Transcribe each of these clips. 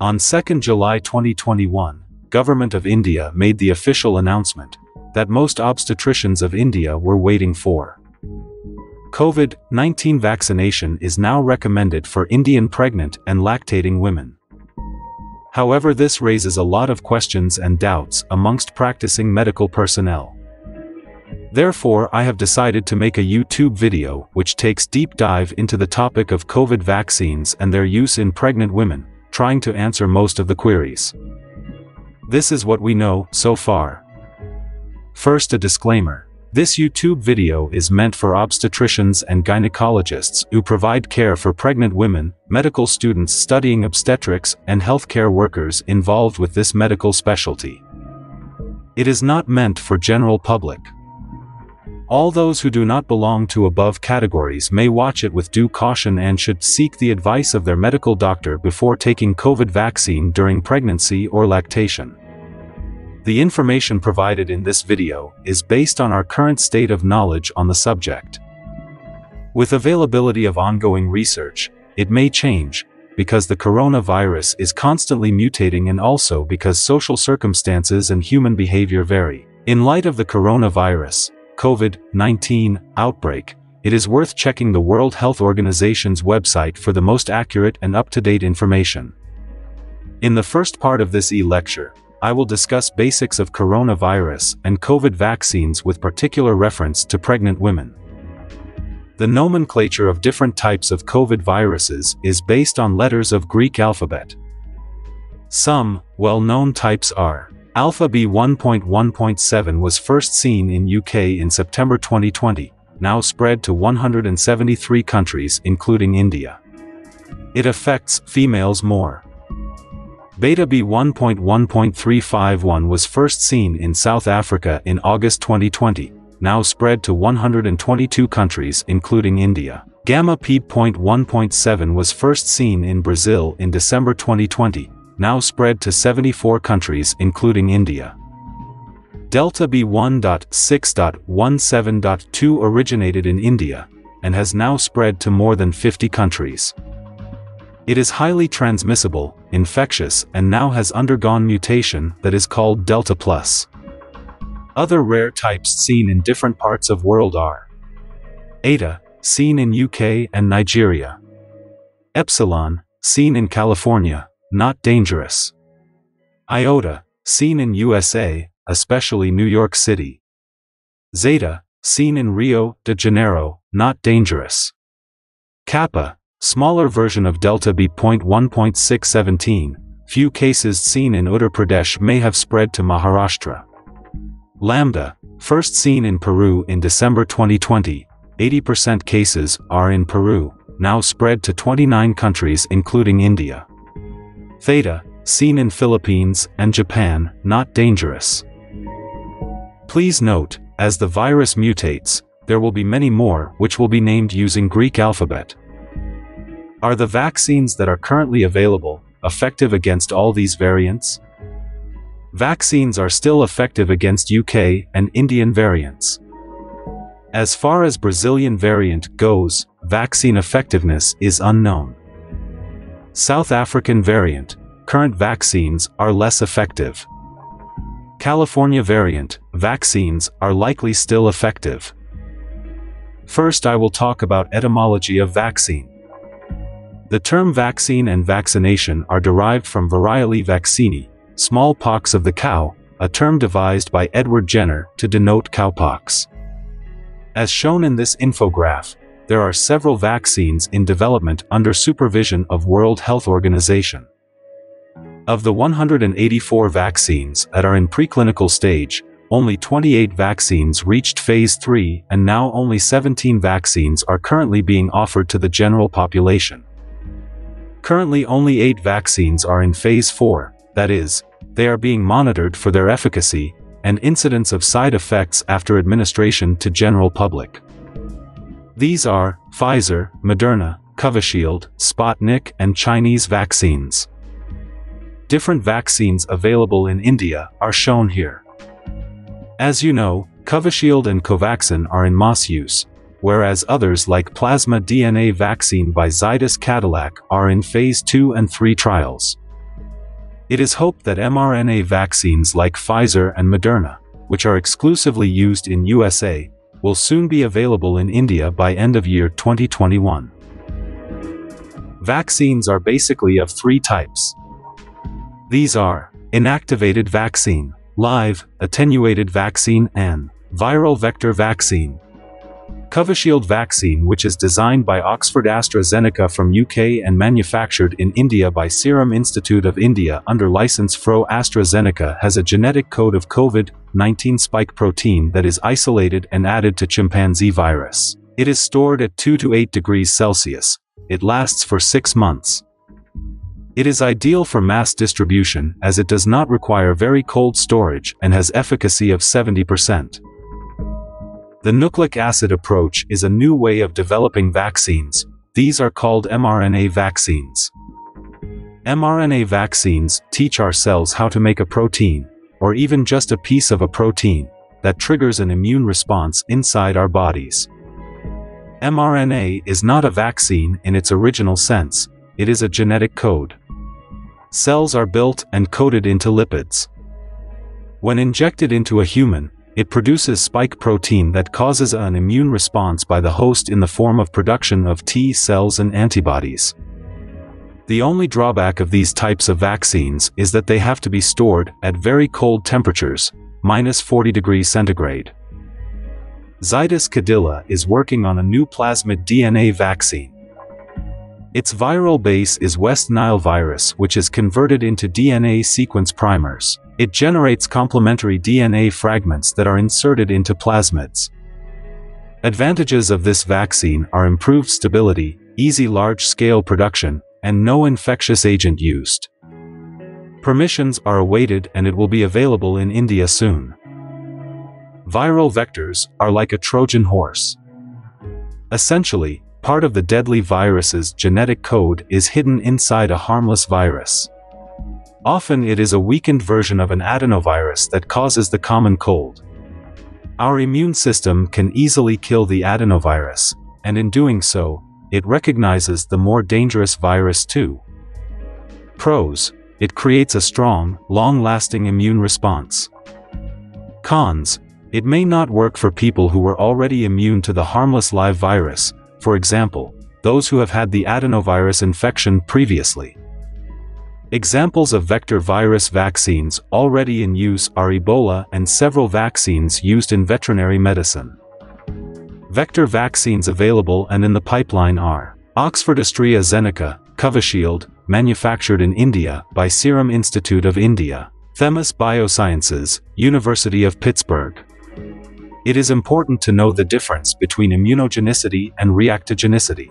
On 2nd July 2021, Government of India made the official announcement that most obstetricians of India were waiting for. COVID-19 vaccination is now recommended for Indian pregnant and lactating women. However, this raises a lot of questions and doubts amongst practicing medical personnel. Therefore, I have decided to make a YouTube video which takes deep dive into the topic of COVID vaccines and their use in pregnant women, trying to answer most of the queries. This is what we know so far. First, a disclaimer. This YouTube video is meant for obstetricians and gynecologists who provide care for pregnant women, medical students studying obstetrics, and healthcare workers involved with this medical specialty. It is not meant for general public. All those who do not belong to above categories may watch it with due caution and should seek the advice of their medical doctor before taking COVID vaccine during pregnancy or lactation. The information provided in this video is based on our current state of knowledge on the subject. With availability of ongoing research, it may change, because the coronavirus is constantly mutating and also because social circumstances and human behavior vary. In light of the coronavirus, COVID-19 outbreak, it is worth checking the World Health Organization's website for the most accurate and up-to-date information. In the first part of this e-lecture, I will discuss basics of coronavirus and COVID vaccines with particular reference to pregnant women. The nomenclature of different types of COVID viruses is based on letters of Greek alphabet. Some well-known types are: Alpha B 1.1.7 was first seen in UK in September 2020, now spread to 173 countries including India. It affects females more. Beta B 1.1.351 was first seen in South Africa in August 2020, now spread to 122 countries including India. Gamma P.1.7 was first seen in Brazil in December 2020, now spread to 74 countries including India. Delta B 1.6.17.2 originated in India, and has now spread to more than 50 countries. It is highly transmissible, infectious, and now has undergone mutation that is called Delta Plus. Other rare types seen in different parts of world are: Eta, seen in UK and Nigeria. Epsilon, seen in California, not dangerous. Iota, seen in USA, especially New York City. Zeta, seen in Rio de Janeiro, not dangerous. Kappa, smaller version of Delta B.1.617, few cases seen in Uttar Pradesh may have spread to Maharashtra. Lambda, first seen in Peru in December 2020, 80% cases are in Peru, now spread to 29 countries including India. Theta, seen in Philippines and Japan, not dangerous. Please note, as the virus mutates, there will be many more which will be named using Greek alphabet. Are the vaccines that are currently available effective against all these variants? Vaccines are still effective against UK and Indian variants. As far as Brazilian variant goes, vaccine effectiveness is unknown. South African variant, current vaccines are less effective. California variant, vaccines are likely still effective. First, I will talk about etymology of vaccine. The term vaccine and vaccination are derived from variolae vaccini, smallpox of the cow, a term devised by Edward Jenner to denote cowpox. As shown in this infograph, there are several vaccines in development under supervision of World Health Organization. Of the 184 vaccines that are in preclinical stage, only 28 vaccines reached phase 3 and now only 17 vaccines are currently being offered to the general population. Currently only 8 vaccines are in phase 4, that is, they are being monitored for their efficacy and incidence of side effects after administration to general public. These are Pfizer, Moderna, Covishield, Sputnik, and Chinese vaccines. Different vaccines available in India are shown here. As you know, Covishield and Covaxin are in mass use, whereas others like plasma DNA vaccine by Zydus Cadillac are in phase 2 and 3 trials. It is hoped that mRNA vaccines like Pfizer and Moderna, which are exclusively used in USA, will soon be available in India by end of year 2021. Vaccines are basically of three types. These are inactivated vaccine, live, attenuated vaccine, and viral vector vaccine. Covishield vaccine, which is designed by Oxford AstraZeneca from UK and manufactured in India by Serum Institute of India under license FRO AstraZeneca, has a genetic code of COVID-19 spike protein that is isolated and added to chimpanzee virus. It is stored at 2 to 8 degrees Celsius. It lasts for 6 months. It is ideal for mass distribution as it does not require very cold storage and has efficacy of 70%. The nucleic acid approach is a new way of developing vaccines. These are called mRNA vaccines. mRNA vaccines teach our cells how to make a protein, or even just a piece of a protein, that triggers an immune response inside our bodies. mRNA is not a vaccine in its original sense, it is a genetic code. Cells are built and coded into lipids. When injected into a human, it produces spike protein that causes an immune response by the host in the form of production of T cells and antibodies. The only drawback of these types of vaccines is that they have to be stored at very cold temperatures, -40 degrees centigrade. Zydus Cadila is working on a new plasmid DNA vaccine. Its viral base is West Nile virus, which is converted into DNA sequence primers. It generates complementary DNA fragments that are inserted into plasmids. Advantages of this vaccine are improved stability, easy large-scale production, and no infectious agent used. Permissions are awaited and it will be available in India soon. Viral vectors are like a Trojan horse. Essentially, part of the deadly virus's genetic code is hidden inside a harmless virus. Often it is a weakened version of an adenovirus that causes the common cold. Our immune system can easily kill the adenovirus, and in doing so, it recognizes the more dangerous virus too. Pros: it creates a strong, long-lasting immune response. Cons: it may not work for people who were already immune to the harmless live virus, for example, those who have had the adenovirus infection previously. Examples of vector virus vaccines already in use are Ebola and several vaccines used in veterinary medicine. Vector vaccines available and in the pipeline are Oxford AstraZeneca, Covishield, manufactured in India by Serum Institute of India, Themis Biosciences, University of Pittsburgh. It is important to know the difference between immunogenicity and reactogenicity.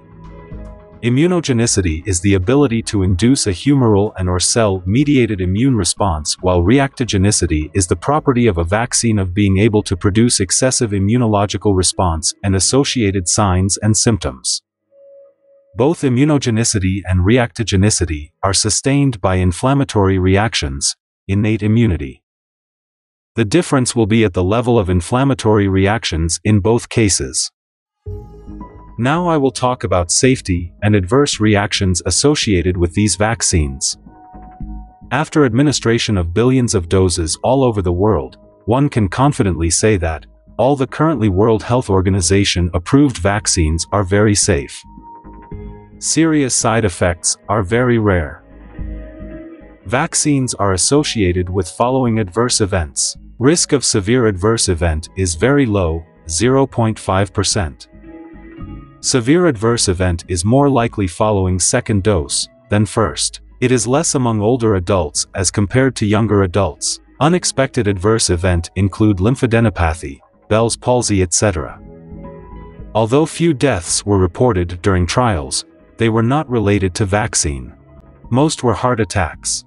Immunogenicity is the ability to induce a humoral and/or cell-mediated immune response, while reactogenicity is the property of a vaccine of being able to produce excessive immunological response and associated signs and symptoms. Both immunogenicity and reactogenicity are sustained by inflammatory reactions, innate immunity. The difference will be at the level of inflammatory reactions in both cases. Now I will talk about safety and adverse reactions associated with these vaccines. After administration of billions of doses all over the world, one can confidently say that all the currently World Health Organization approved vaccines are very safe. Serious side effects are very rare. Vaccines are associated with following adverse events. Risk of severe adverse event is very low, 0.5%. Severe adverse event is more likely following second dose than first. It is less among older adults as compared to younger adults. Unexpected adverse event include lymphadenopathy, Bell's palsy, etc. Although few deaths were reported during trials, they were not related to vaccine. Most were heart attacks.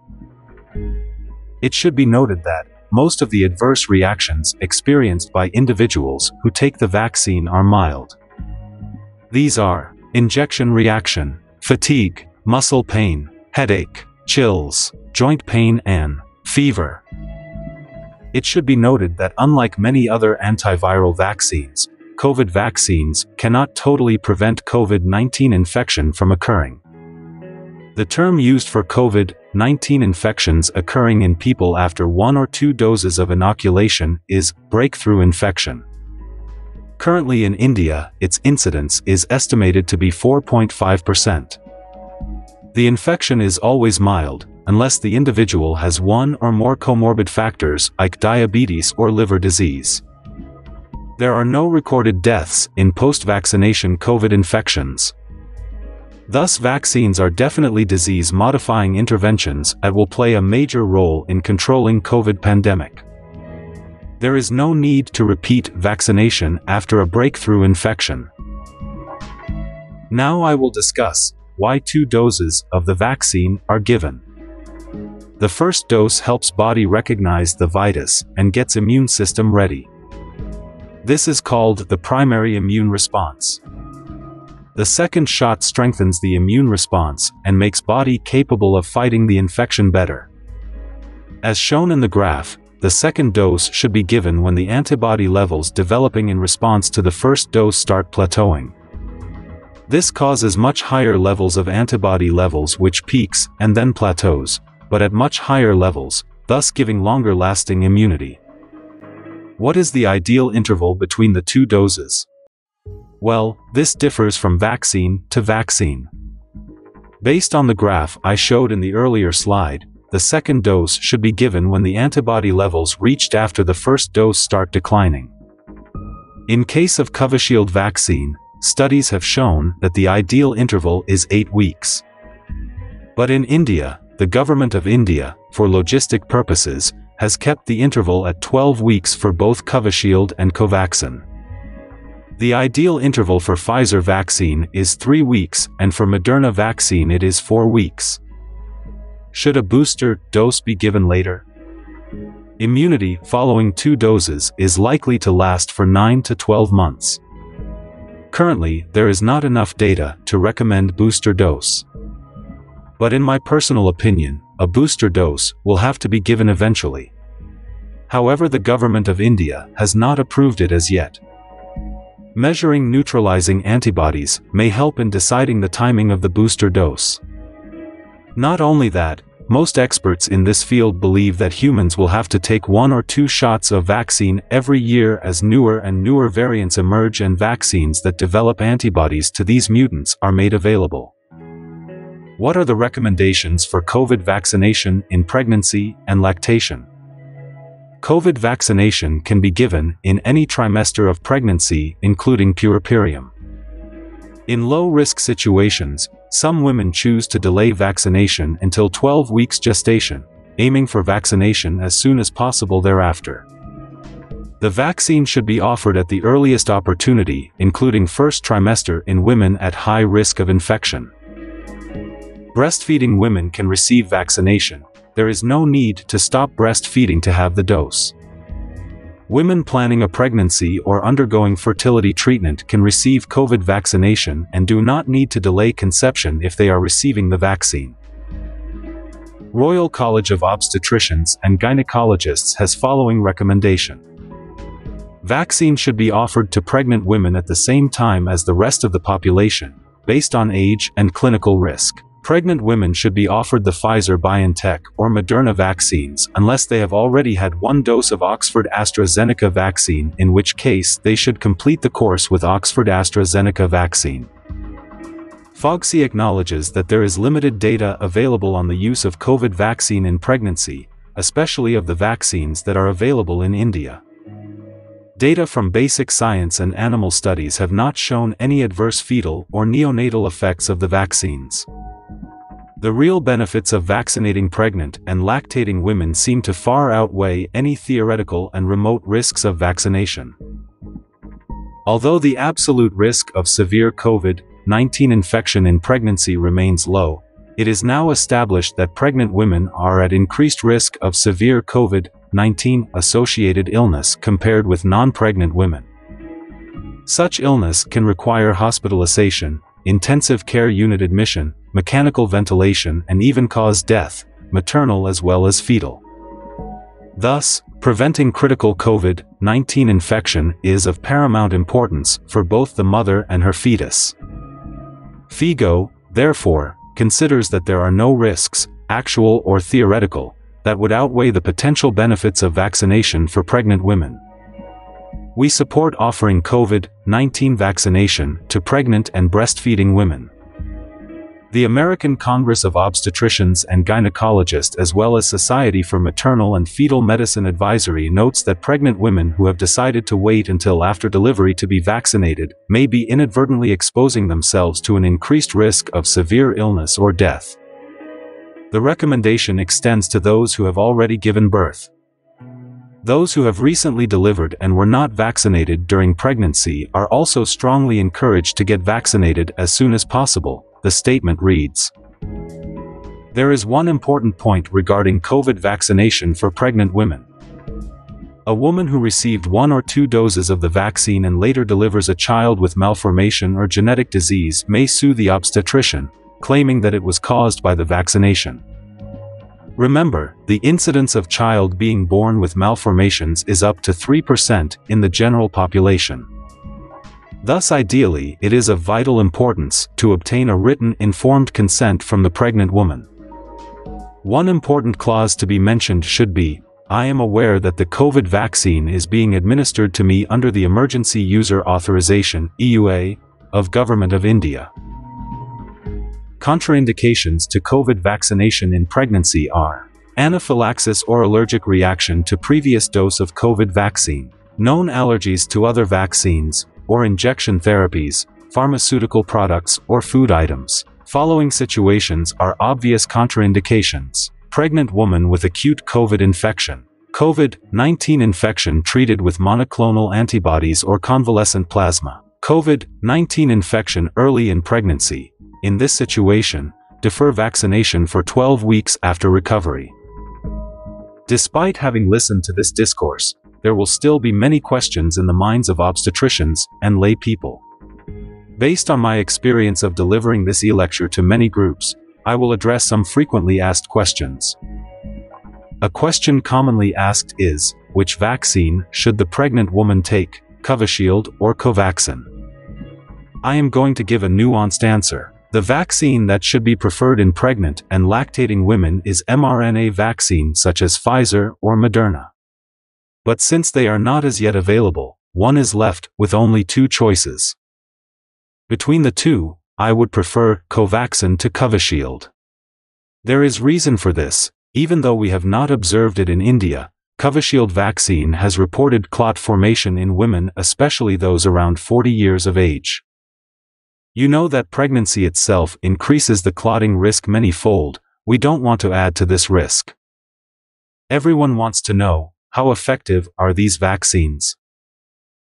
It should be noted that most of the adverse reactions experienced by individuals who take the vaccine are mild. These are injection reaction, fatigue, muscle pain, headache, chills, joint pain, and fever. It should be noted that unlike many other antiviral vaccines, COVID vaccines cannot totally prevent COVID-19 infection from occurring. The term used for COVID-19 COVID-19 infections occurring in people after 1 or 2 doses of inoculation is breakthrough infection. Currently in India, its incidence is estimated to be 4.5%. The infection is always mild, unless the individual has 1 or more comorbid factors like diabetes or liver disease. There are no recorded deaths in post-vaccination COVID infections. Thus, vaccines are definitely disease-modifying interventions that will play a major role in controlling COVID pandemic. There is no need to repeat vaccination after a breakthrough infection. Now I will discuss why 2 doses of the vaccine are given. The first dose helps body recognize the virus and gets immune system ready. This is called the primary immune response. The second shot strengthens the immune response and makes body capable of fighting the infection better. As shown in the graph, the second dose should be given when the antibody levels developing in response to the first dose start plateauing. This causes much higher levels of antibody levels which peaks and then plateaus, but at much higher levels, thus giving longer-lasting immunity. What is the ideal interval between the 2 doses? Well, this differs from vaccine to vaccine. Based on the graph I showed in the earlier slide, the second dose should be given when the antibody levels reached after the first dose start declining. In case of Covishield vaccine, studies have shown that the ideal interval is 8 weeks. But in India, the government of India, for logistic purposes, has kept the interval at 12 weeks for both Covishield and Covaxin. The ideal interval for Pfizer vaccine is 3 weeks, and for Moderna vaccine it is 4 weeks. Should a booster dose be given later? Immunity following 2 doses is likely to last for 9 to 12 months. Currently, there is not enough data to recommend booster dose. But in my personal opinion, a booster dose will have to be given eventually. However, the government of India has not approved it as yet. Measuring neutralizing antibodies may help in deciding the timing of the booster dose. Not only that, most experts in this field believe that humans will have to take 1 or 2 shots of vaccine every year as newer and newer variants emerge and vaccines that develop antibodies to these mutants are made available. What are the recommendations for COVID vaccination in pregnancy and lactation? COVID vaccination can be given in any trimester of pregnancy, including puerperium. In low-risk situations, some women choose to delay vaccination until 12 weeks gestation, aiming for vaccination as soon as possible thereafter. The vaccine should be offered at the earliest opportunity, including first trimester in women at high risk of infection. Breastfeeding women can receive vaccination. There is no need to stop breastfeeding to have the dose. Women planning a pregnancy or undergoing fertility treatment can receive COVID vaccination and do not need to delay conception if they are receiving the vaccine. Royal College of Obstetricians and Gynecologists has following recommendation. Vaccine should be offered to pregnant women at the same time as the rest of the population, based on age and clinical risk. Pregnant women should be offered the Pfizer-BioNTech or Moderna vaccines unless they have already had 1 dose of Oxford-AstraZeneca vaccine, in which case they should complete the course with Oxford-AstraZeneca vaccine. FOGSI acknowledges that there is limited data available on the use of COVID vaccine in pregnancy, especially of the vaccines that are available in India. Data from basic science and animal studies have not shown any adverse fetal or neonatal effects of the vaccines. The real benefits of vaccinating pregnant and lactating women seem to far outweigh any theoretical and remote risks of vaccination. Although the absolute risk of severe COVID-19 infection in pregnancy remains low, it is now established that pregnant women are at increased risk of severe COVID-19 associated illness compared with non-pregnant women. Such illness can require hospitalization, intensive care unit admission, mechanical ventilation, and even cause death, maternal as well as fetal. Thus, preventing critical COVID-19 infection is of paramount importance for both the mother and her fetus. FIGO, therefore, considers that there are no risks actual or theoretical, that would outweigh the potential benefits of vaccination for pregnant women. We support offering COVID-19 vaccination to pregnant and breastfeeding women. The American Congress of Obstetricians and Gynecologists, as well as Society for Maternal and Fetal Medicine Advisory, notes that pregnant women who have decided to wait until after delivery to be vaccinated may be inadvertently exposing themselves to an increased risk of severe illness or death. The recommendation extends to those who have already given birth. Those who have recently delivered and were not vaccinated during pregnancy are also strongly encouraged to get vaccinated as soon as possible, the statement reads. There is one important point regarding COVID vaccination for pregnant women. A woman who received 1 or 2 doses of the vaccine and later delivers a child with malformation or genetic disease may sue the obstetrician, claiming that it was caused by the vaccination. Remember, the incidence of child being born with malformations is up to 3% in the general population. Thus, ideally, it is of vital importance to obtain a written, informed consent from the pregnant woman. One important clause to be mentioned should be, I am aware that the COVID vaccine is being administered to me under the Emergency User Authorization (EUA) of Government of India. Contraindications to COVID vaccination in pregnancy are anaphylaxis or allergic reaction to previous dose of COVID vaccine, known allergies to other vaccines, or injection therapies, pharmaceutical products, or food items. Following situations are obvious contraindications. Pregnant woman with acute COVID infection. COVID-19 infection treated with monoclonal antibodies or convalescent plasma. COVID-19 infection early in pregnancy. In this situation, defer vaccination for 12 weeks after recovery. Despite having listened to this discourse, there will still be many questions in the minds of obstetricians and lay people. Based on my experience of delivering this e-lecture to many groups, I will address some frequently asked questions. A question commonly asked is, which vaccine should the pregnant woman take, Covishield or Covaxin? I am going to give a nuanced answer. The vaccine that should be preferred in pregnant and lactating women is mRNA vaccine such as Pfizer or Moderna. But since they are not as yet available, one is left with only 2 choices. Between the two, I would prefer Covaxin to Covishield. There is reason for this. Even though we have not observed it in India, Covishield vaccine has reported clot formation in women, especially those around 40 years of age. You know that pregnancy itself increases the clotting risk many-fold. We don't want to add to this risk. Everyone wants to know, how effective are these vaccines?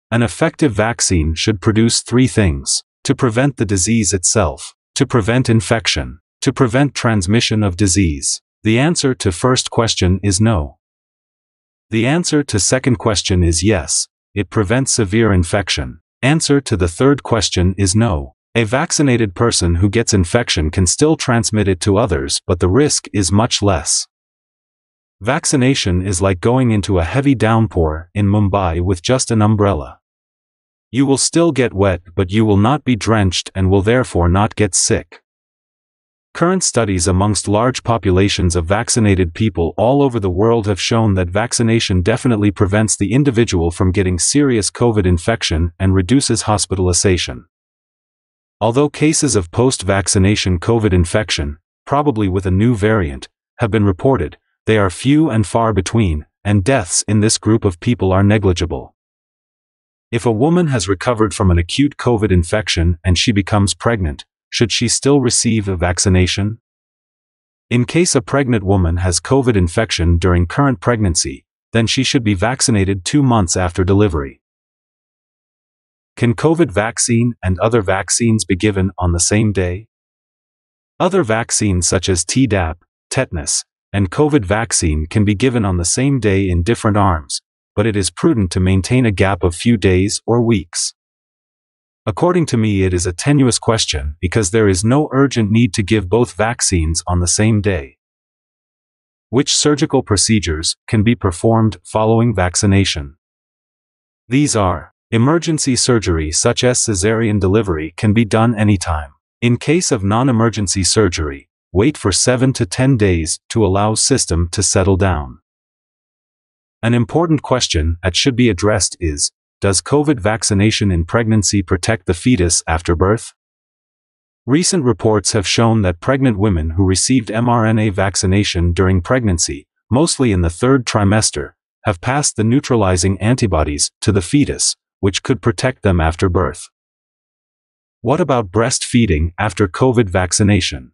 An effective vaccine should produce 3 things: to prevent the disease itself, to prevent infection, to prevent transmission of disease. The answer to first question is no. The answer to second question is yes, it prevents severe infection. Answer to the third question is no. A vaccinated person who gets infection can still transmit it to others, but the risk is much less. Vaccination is like going into a heavy downpour in Mumbai with just an umbrella. You will still get wet, but you will not be drenched and will therefore not get sick. Current studies amongst large populations of vaccinated people all over the world have shown that vaccination definitely prevents the individual from getting serious COVID infection and reduces hospitalization. Although cases of post-vaccination COVID infection, probably with a new variant, have been reported, they are few and far between, and deaths in this group of people are negligible. If a woman has recovered from an acute COVID infection and she becomes pregnant, should she still receive a vaccination? In case a pregnant woman has COVID infection during current pregnancy, then she should be vaccinated 2 months after delivery. Can COVID vaccine and other vaccines be given on the same day? Other vaccines such as Tdap, tetanus, and COVID vaccine can be given on the same day in different arms, but it is prudent to maintain a gap of few days or weeks. According to me, it is a tenuous question because there is no urgent need to give both vaccines on the same day. Which surgical procedures can be performed following vaccination? These are: emergency surgery such as cesarean delivery can be done anytime. In case of non-emergency surgery, wait for 7 to 10 days to allow system to settle down. An important question that should be addressed is, does COVID vaccination in pregnancy protect the fetus after birth? Recent reports have shown that pregnant women who received mRNA vaccination during pregnancy, mostly in the third trimester, have passed the neutralizing antibodies to the fetus, which could protect them after birth. What about breastfeeding after COVID vaccination?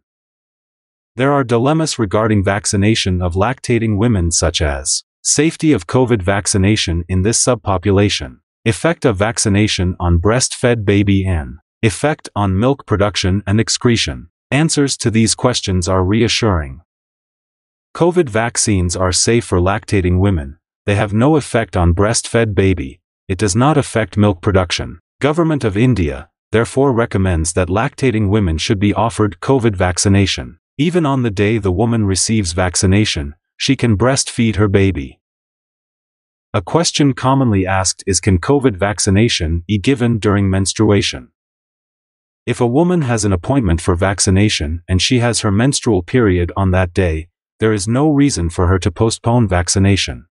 There are dilemmas regarding vaccination of lactating women, such as safety of COVID vaccination in this subpopulation, effect of vaccination on breastfed baby, and effect on milk production and excretion. Answers to these questions are reassuring. COVID vaccines are safe for lactating women. They have no effect on breastfed baby. It does not affect milk production. Government of India, therefore, recommends that lactating women should be offered COVID vaccination. Even on the day the woman receives vaccination, she can breastfeed her baby. A question commonly asked is, can COVID vaccination be given during menstruation? If a woman has an appointment for vaccination and she has her menstrual period on that day, there is no reason for her to postpone vaccination.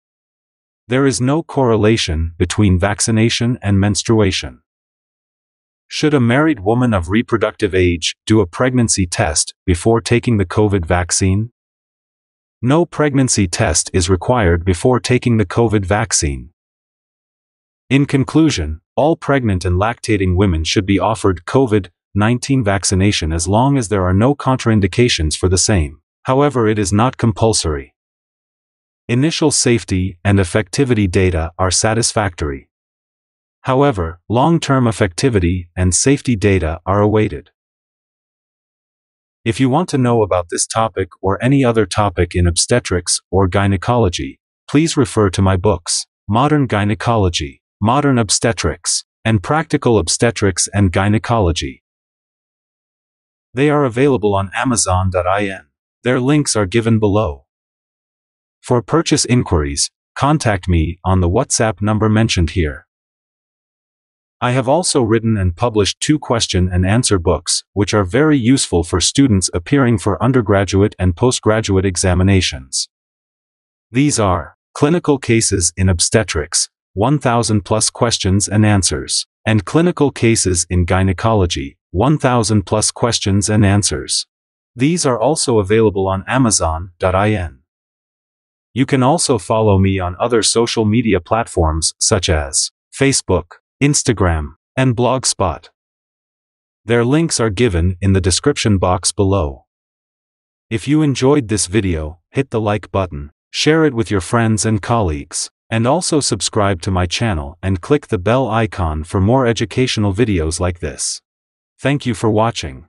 There is no correlation between vaccination and menstruation. Should a married woman of reproductive age do a pregnancy test before taking the COVID vaccine? No pregnancy test is required before taking the COVID vaccine. In conclusion, all pregnant and lactating women should be offered COVID-19 vaccination as long as there are no contraindications for the same. However, it is not compulsory. Initial safety and effectivity data are satisfactory. However, long-term effectivity and safety data are awaited. If you want to know about this topic or any other topic in obstetrics or gynecology, please refer to my books, Modern Gynecology, Modern Obstetrics, and Practical Obstetrics and Gynecology. They are available on Amazon.in. Their links are given below. For purchase inquiries, contact me on the WhatsApp number mentioned here. I have also written and published 2 question and answer books, which are very useful for students appearing for undergraduate and postgraduate examinations. These are Clinical Cases in Obstetrics, 1,000 plus questions and answers, and Clinical Cases in Gynecology, 1,000 plus questions and answers. These are also available on Amazon.in. You can also follow me on other social media platforms such as Facebook, Instagram, and Blogspot. Their links are given in the description box below. If you enjoyed this video, hit the like button, share it with your friends and colleagues, and also subscribe to my channel and click the bell icon for more educational videos like this. Thank you for watching.